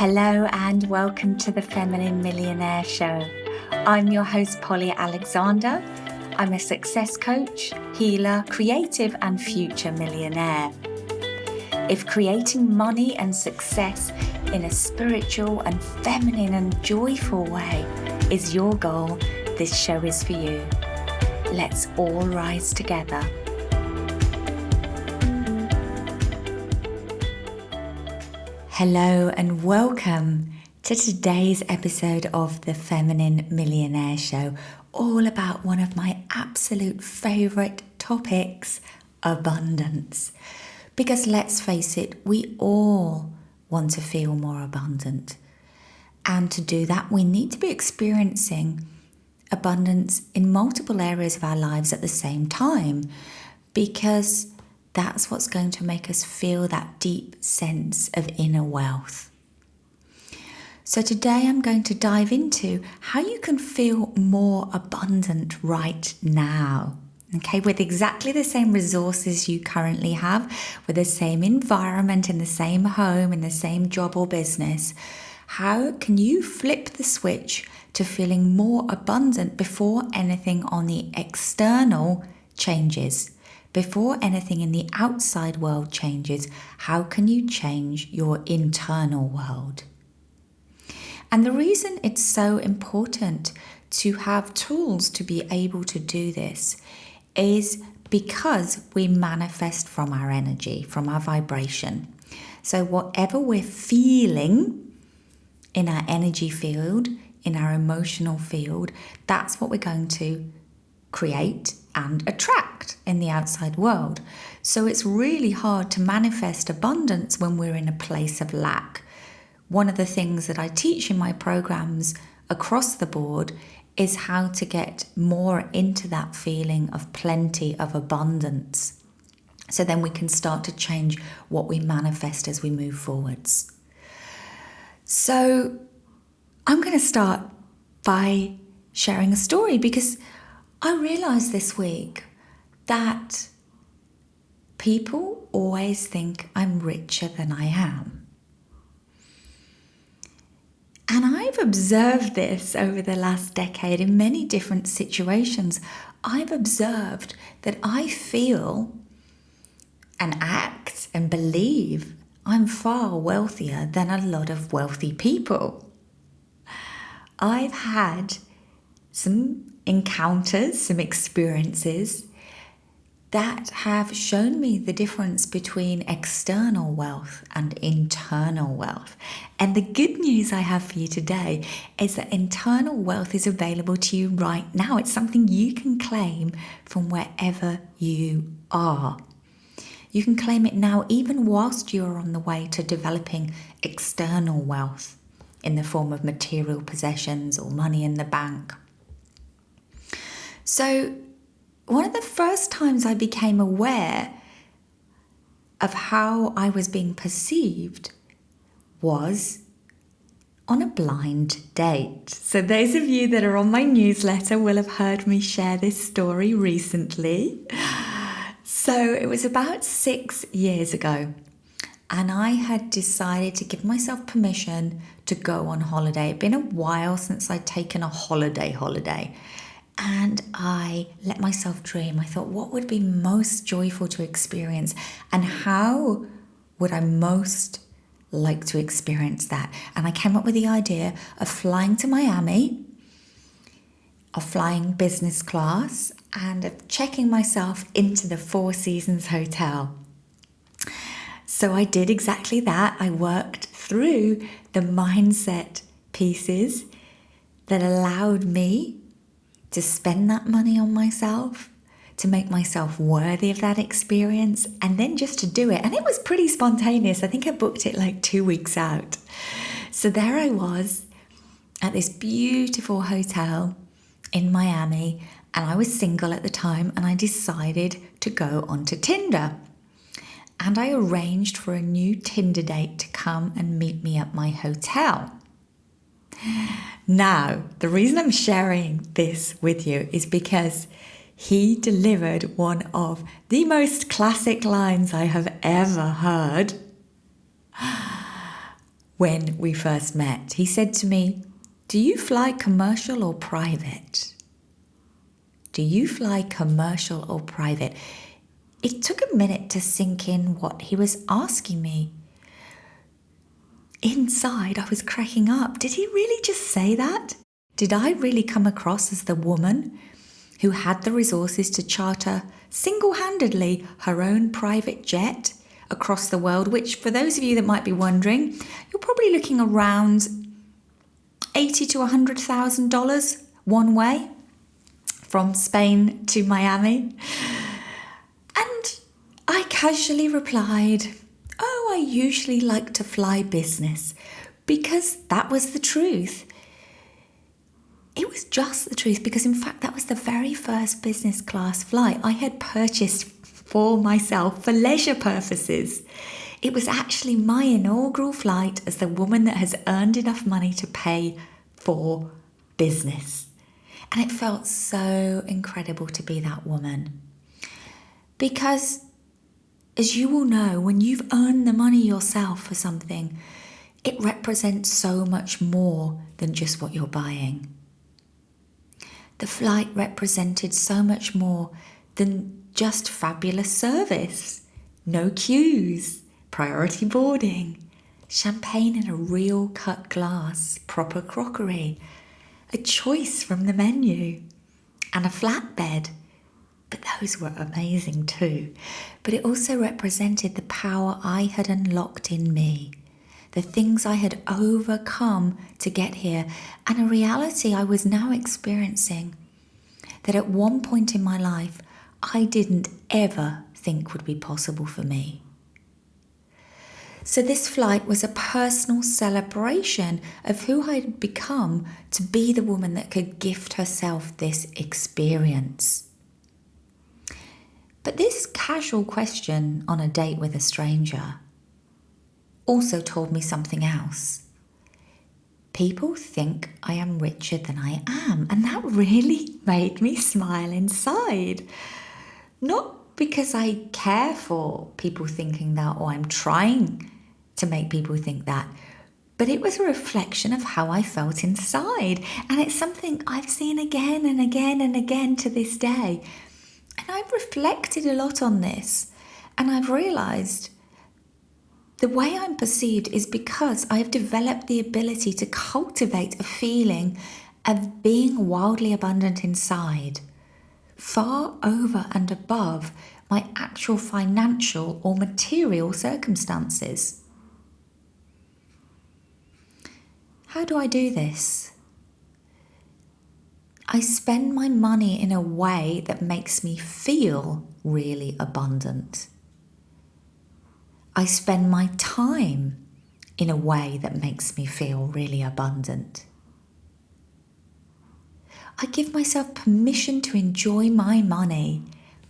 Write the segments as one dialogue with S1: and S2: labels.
S1: Hello and welcome to the Feminine Millionaire Show. I'm your host, Polly Alexander. I'm a success coach, healer, creative, and future millionaire. If creating money and success in a spiritual and feminine and joyful way is your goal, this show is for you. Let's all rise together. Hello and welcome to today's episode of the Feminine Millionaire Show, all about one of my absolute favourite topics, abundance. Because let's face it, we all want to feel more abundant. And to do that, we need to be experiencing abundance in multiple areas of our lives at the same time, because that's what's going to make us feel that deep sense of inner wealth. So today I'm going to dive into how you can feel more abundant right now. Okay, with exactly the same resources you currently have, with the same environment, in the same home, in the same job or business, how can you flip the switch to feeling more abundant before anything on the external changes? Before anything in the outside world changes, how can you change your internal world? And the reason it's so important to have tools to be able to do this is because we manifest from our energy, from our vibration. So whatever we're feeling in our energy field, in our emotional field, that's what we're going to create and attract in the outside world. So it's really hard to manifest abundance when we're in a place of lack. One of the things that I teach in my programs across the board is how to get more into that feeling of plenty, of abundance. So then we can start to change what we manifest as we move forwards. So I'm going to start by sharing a story, because I realised this week that people always think I'm richer than I am. And I've observed this over the last decade in many different situations. I've observed that I feel and act and believe I'm far wealthier than a lot of wealthy people. I've had some encounters, some experiences that have shown me the difference between external wealth and internal wealth. And the good news I have for you today is that internal wealth is available to you right now. It's something you can claim from wherever you are. You can claim it now, even whilst you're on the way to developing external wealth in the form of material possessions or money in the bank. So one of the first times I became aware of how I was being perceived was on a blind date. So those of you that are on my newsletter will have heard me share this story recently. So it was about 6 years ago, and I had decided to give myself permission to go on holiday. It'd been a while since I'd taken a holiday. And I let myself dream. I thought, what would be most joyful to experience? And how would I most like to experience that? And I came up with the idea of flying to Miami, of flying business class, and of checking myself into the Four Seasons Hotel. So I did exactly that. I worked through the mindset pieces that allowed me to spend that money on myself, to make myself worthy of that experience, and then just to do it. And it was pretty spontaneous. I think I booked it like 2 weeks out. So there I was at this beautiful hotel in Miami, and I was single at the time, and I decided to go onto Tinder. And I arranged for a new Tinder date to come and meet me at my hotel. Now, the reason I'm sharing this with you is because he delivered one of the most classic lines I have ever heard. when we first met. He said to me, "Do you fly commercial or private? Do you fly commercial or private?" It took a minute to sink in what he was asking me. Inside, I was cracking up. Did he really just say that? Did I really come across as the woman who had the resources to charter single-handedly her own private jet across the world, which, for those of you that might be wondering, you're probably looking around $80,000 to $100,000 one way from Spain to Miami? And I casually replied, "Oh, I usually like to fly business," because that was the truth. It was just the truth, because in fact that was the very first business class flight I had purchased for myself for leisure purposes. It was actually my inaugural flight as the woman that has earned enough money to pay for business. And it felt so incredible to be that woman. Because, as you will know, when you've earned the money yourself for something, it represents so much more than just what you're buying. The flight represented so much more than just fabulous service, no queues, priority boarding, champagne in a real cut glass, proper crockery, a choice from the menu, and a flatbed. But those were amazing too. But it also represented the power I had unlocked in me, the things I had overcome to get here, and a reality I was now experiencing that at one point in my life I didn't ever think would be possible for me. So this flight was a personal celebration of who I had become to be the woman that could gift herself this experience. But this casual question on a date with a stranger also told me something else. People think I am richer than I am, and that really made me smile inside. Not because I care for people thinking that, or I'm trying to make people think that, but it was a reflection of how I felt inside. And it's something I've seen again and again and again to this day. And I've reflected a lot on this, and I've realized the way I'm perceived is because I've developed the ability to cultivate a feeling of being wildly abundant inside, far over and above my actual financial or material circumstances. How do I do this? I spend my money in a way that makes me feel really abundant. I spend my time in a way that makes me feel really abundant. I give myself permission to enjoy my money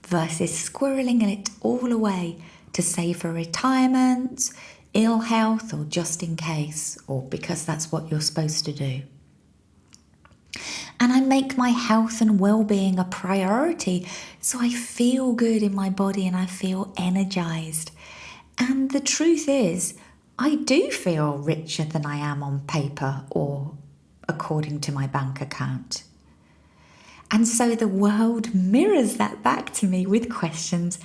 S1: versus squirreling it all away to save for retirement, ill health, or just in case, or because that's what you're supposed to do. And I make my health and well-being a priority so I feel good in my body and I feel energized. And the truth is, I do feel richer than I am on paper or according to my bank account. And so the world mirrors that back to me with questions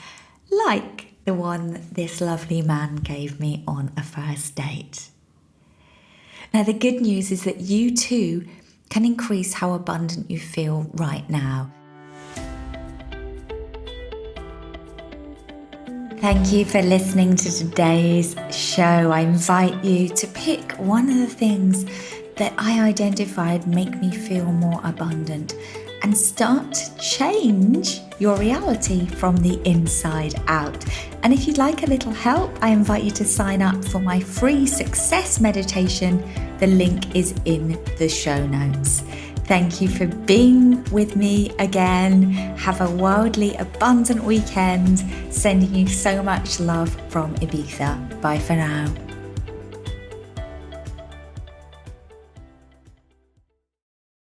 S1: like the one this lovely man gave me on a first date. Now, the good news is that you too can increase how abundant you feel right now. Thank you for listening to today's show. I invite you to pick one of the things that I identified make me feel more abundant and start to change your reality from the inside out. And if you'd like a little help, I invite you to sign up for my free success meditation. The link is in the show notes. Thank you for being with me again. Have a wildly abundant weekend. Sending you so much love from Ibiza. Bye for now.